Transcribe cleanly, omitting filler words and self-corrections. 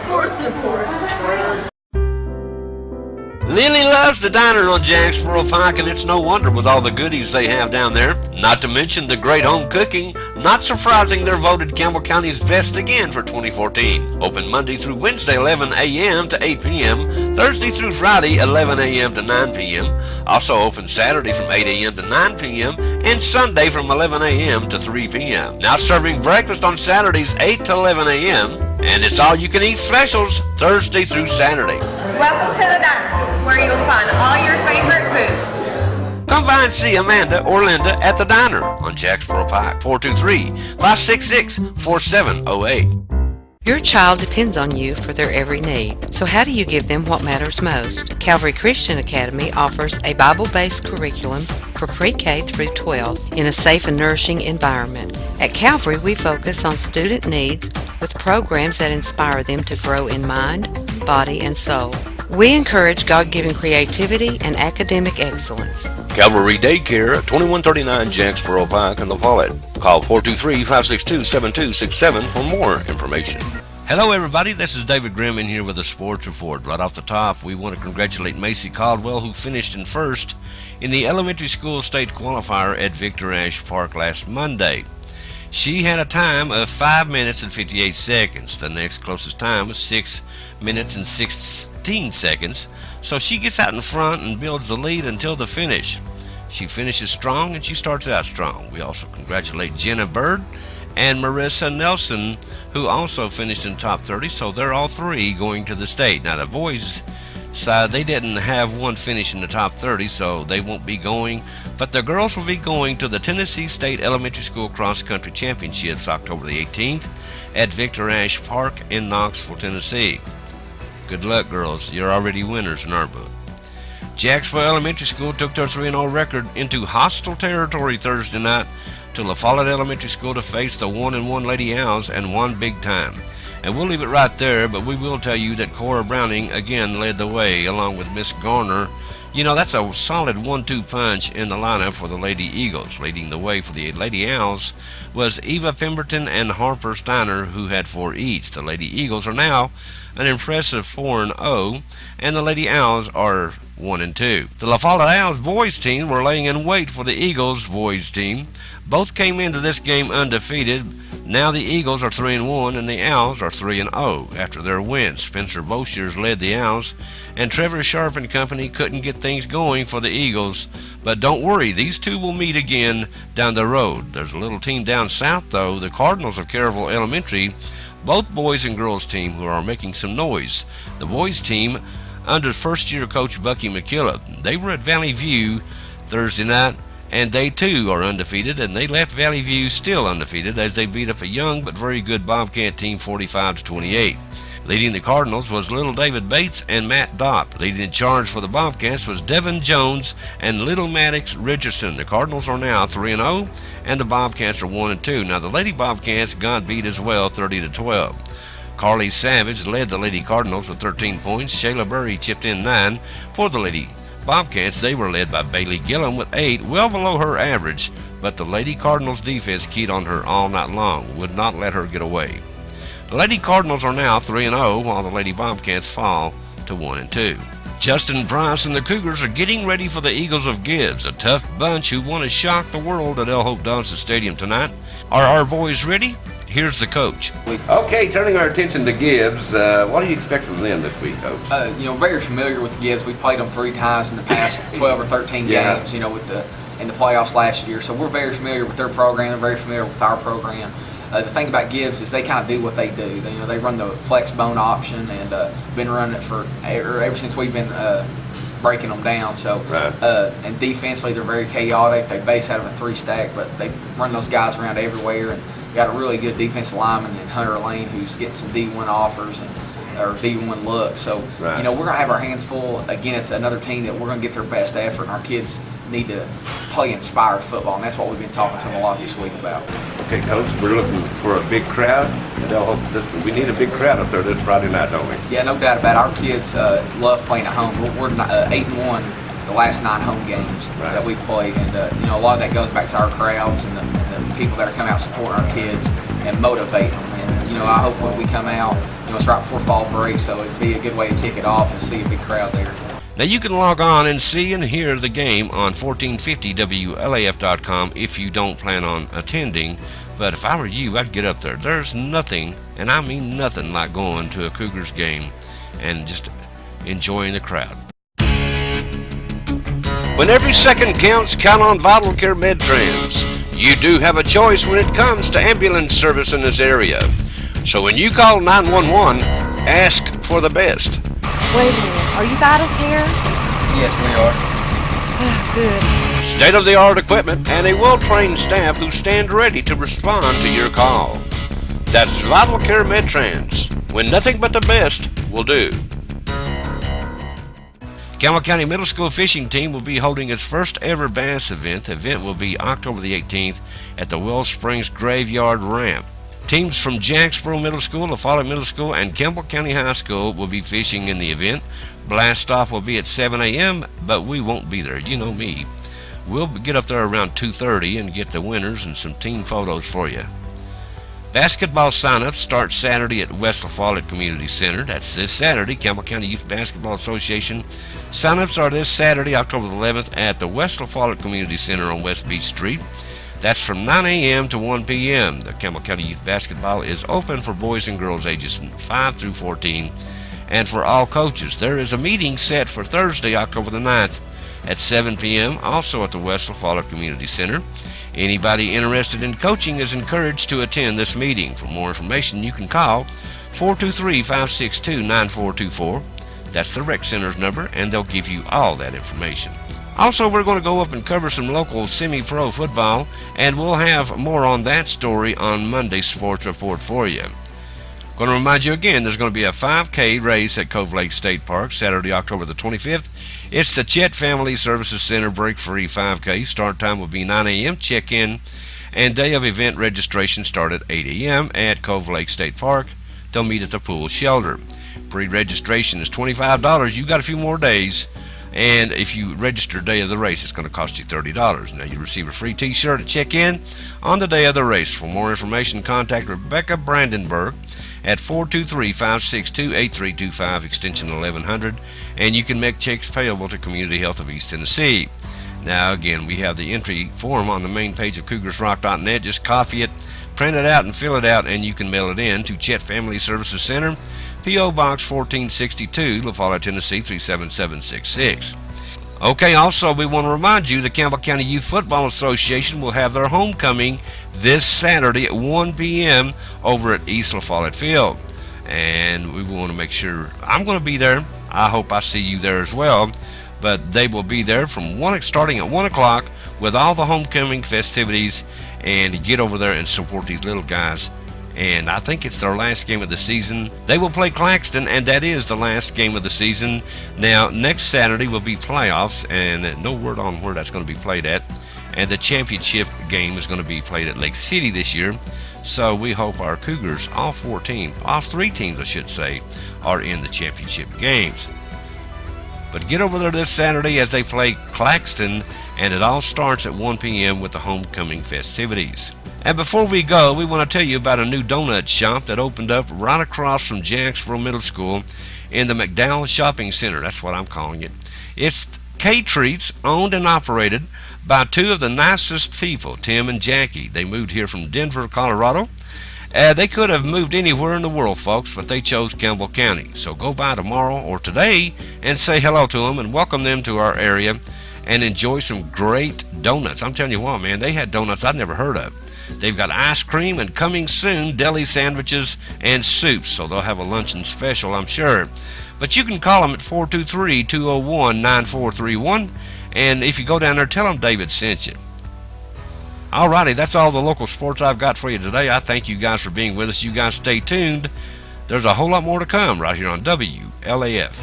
Sports Report. Lily loves the diner on Jacksboro Pike, and it's no wonder with all the goodies they have down there. Not to mention the great home cooking. Not surprising they're voted Campbell County's best again for 2014. Open Monday through Wednesday 11 a.m. to 8 p.m. Thursday through Friday 11 a.m. to 9 p.m. Also open Saturday from 8 a.m. to 9 p.m. and Sunday from 11 a.m. to 3 p.m. Now serving breakfast on Saturdays 8 to 11 a.m. and it's all you can eat specials Thursday through Saturday. Welcome to the diner, where you'll find all your favorite foods. Come by and see Amanda or Linda at the diner on Jacksboro Pike, 423-566-4708. Your child depends on you for their every need. So how do you give them what matters most? Calvary Christian Academy offers a Bible-based curriculum for pre-K through 12 in a safe and nourishing environment. At Calvary, we focus on student needs with programs that inspire them to grow in mind, body, and soul. We encourage God-given creativity and academic excellence. Calvary Daycare at 2139 Jacksboro Pike in La Follette. Call 423-562-7267 for more information. Hello everybody, this is David Grimm in here with a sports report. Right off the top, we want to congratulate Macy Caldwell, who finished in first in the elementary school state qualifier at Victor Ashe Park last Monday. She had a time of 5 minutes and 58 seconds. The next closest time was 6 minutes and 16 seconds. So she gets out in front and builds the lead until the finish. She finishes strong and she starts out strong. We also congratulate Jenna Bird and Marissa Nelson, who also finished in top 30. So they're all three going to the state. Now the boys side, they didn't have one finish in the top 30, so they won't be going. But the girls will be going to the Tennessee State Elementary School Cross Country Championships October the 18th at Victor Ashe Park in Knoxville, Tennessee. Good luck, girls. You're already winners in our book. Jacksboro Elementary School took their 3-0 record into hostile territory Thursday night to La Follette Elementary School to face the 1-1 Lady Owls and won big time. And we'll leave it right there, but we will tell you that Cora Browning again led the way along with Miss Garner. You know, that's a solid 1-2 punch in the lineup for the Lady Eagles. Leading the way for the Lady Owls was Eva Pemberton and Harper Steiner, who had 4 each. The Lady Eagles are now an impressive 4-0, and the Lady Owls are 1-2. The La Follette Owls boys team were laying in wait for the Eagles boys team. Both came into this game undefeated. Now the Eagles are 3-1 and the Owls are 3-0 after their win. Spencer Boshiers led the Owls, and Trevor Sharp and company couldn't get things going for the Eagles. But don't worry, these two will meet again down the road. There's a little team down south though, the Cardinals of Caryville Elementary, both boys and girls team, who are making some noise. The boys team under first-year coach Bucky McKillop. They were at Valley View Thursday night, and they too are undefeated, and they left Valley View still undefeated as they beat up a young but very good Bobcat team 45-28. Leading the Cardinals was little David Bates and Matt Dopp. Leading the charge for the Bobcats was Devin Jones and little Maddox Richardson. The Cardinals are now 3-0, and the Bobcats are 1-2. Now the Lady Bobcats got beat as well, 30-12. Carly Savage led the Lady Cardinals with 13 points. Shayla Burry chipped in 9 for the Lady Bobcats. They were led by Bailey Gillum with 8, well below her average, but the Lady Cardinals defense keyed on her all night long, would not let her get away. The Lady Cardinals are now 3-0, while the Lady Bobcats fall to 1-2. Justin Price and the Cougars are getting ready for the Eagles of Gibbs, a tough bunch who want to shock the world at El Hope Dodson Stadium tonight. Are our boys ready? Here's the coach. Okay, turning our attention to Gibbs, what do you expect from them this week, Coach? Very familiar with Gibbs. We've played them 3 times in the past 12 or 13 games, in the playoffs last year. So we're very familiar with their program, they're very familiar with our program. The thing about Gibbs is they kind of do what they do. They run the flex bone option and been running it for ever since we've been breaking them down. So, and defensively they're very chaotic. They base out of a 3-stack, but they run those guys around everywhere. And got a really good defensive lineman in Hunter Lane who's getting some D1 offers or D1 looks. So, we're going to have our hands full. Again, it's another team that we're going to get their best effort, and our kids need to play inspired football, and that's what we've been talking to them a lot this week about. Okay, Coach, we're looking for a big crowd, and we need a big crowd up there this Friday night, don't we? Yeah, no doubt about it. Our kids love playing at home. We're 8-1 the last 9 home games that we've played, and a lot of that goes back to our crowds and the people that are coming out supporting our kids and motivate them. And I hope when we come out it's right before fall break, so it'd be a good way to kick it off and see a big crowd there. Now you can log on and see and hear the game on 1450WLAF.com if you don't plan on attending. But if I were you, I'd get up there. There's nothing, and I mean nothing, like going to a Cougars game and just enjoying the crowd. When every second counts, count on Vital Care MedTrans. You do have a choice when it comes to ambulance service in this area. So when you call 911, ask for the best. Wait a minute, are you Vital Care? Yes, we are. Oh, good. State-of-the-art equipment and a well-trained staff who stand ready to respond to your call. That's Vital Care MedTrans, when nothing but the best will do. Campbell County Middle School fishing team will be holding its first ever bass event. The event will be October the 18th at the Wells Springs Graveyard Ramp. Teams from Jacksboro Middle School, La Follette Middle School, and Campbell County High School will be fishing in the event. Blast off will be at 7 a.m., but we won't be there. You know me. We'll get up there around 2:30 and get the winners and some team photos for you. Basketball sign-ups start Saturday at West La Follette Community Center. That's this Saturday. Campbell County Youth Basketball Association sign-ups are this Saturday, October the 11th, at the West La Follette Community Center on West Beach Street. That's from 9 a.m. to 1 p.m. The Campbell County Youth Basketball is open for boys and girls ages 5 through 14 and for all coaches. There is a meeting set for Thursday, October the 9th at 7 p.m., also at the West La Follette Community Center. Anybody interested in coaching is encouraged to attend this meeting. For more information, you can call 423-562-9424. That's the rec center's number, and they'll give you all that information. Also, we're going to go up and cover some local semi-pro football, and we'll have more on that story on Monday's Sports Report for you. Going to remind you again, there's going to be a 5K race at Cove Lake State Park Saturday, October the 25th. It's the Chet Family Services Center Break-Free 5K. Start time will be 9 a.m. Check-in and day of event registration start at 8 a.m. at Cove Lake State Park. They'll meet at the pool shelter. Pre-registration is $25. You got a few more days. And if you register day of the race, it's going to cost you $30. Now, you receive a free t-shirt at check-in on the day of the race. For more information, contact Rebecca Brandenburg at 423-562-8325, extension 1100, and you can make checks payable to Community Health of East Tennessee. Now, again, we have the entry form on the main page of CougarsRock.net. Just copy it, print it out, and fill it out, and you can mail it in to Chet Family Services Center, P.O. Box 1462, La Follette, Tennessee 37766. Okay, also we want to remind you the Campbell County Youth Football Association will have their homecoming this Saturday at 1 p.m. over at East La Follette Field. And we want to make sure, I'm going to be there. I hope I see you there as well. But they will be there from starting at 1 o'clock with all the homecoming festivities, and get over there and support these little guys. And I think it's their last game of the season. They will play Claxton, and that is the last game of the season. Now, next Saturday will be playoffs, and no word on where that's going to be played at. And the championship game is going to be played at Lake City this year. So we hope our Cougars, all three teams I should say, are in the championship games. But get over there this Saturday as they play Claxton, and it all starts at 1 p.m. with the homecoming festivities. And before we go, we want to tell you about a new donut shop that opened up right across from Jacksboro Middle School in the McDowell Shopping Center. That's what I'm calling it. It's K-Treats, owned and operated by two of the nicest people, Tim and Jackie. They moved here from Denver, Colorado. They could have moved anywhere in the world, folks, but they chose Campbell County. So go by tomorrow or today and say hello to them and welcome them to our area and enjoy some great donuts. I'm telling you what, man, they had donuts I'd never heard of. They've got ice cream and, coming soon, deli sandwiches and soups. So they'll have a luncheon special, I'm sure. But you can call them at 423-201-9431. And if you go down there, tell them David sent you. Alrighty, that's all the local sports I've got for you today. I thank you guys for being with us. You guys stay tuned. There's a whole lot more to come right here on WLAF.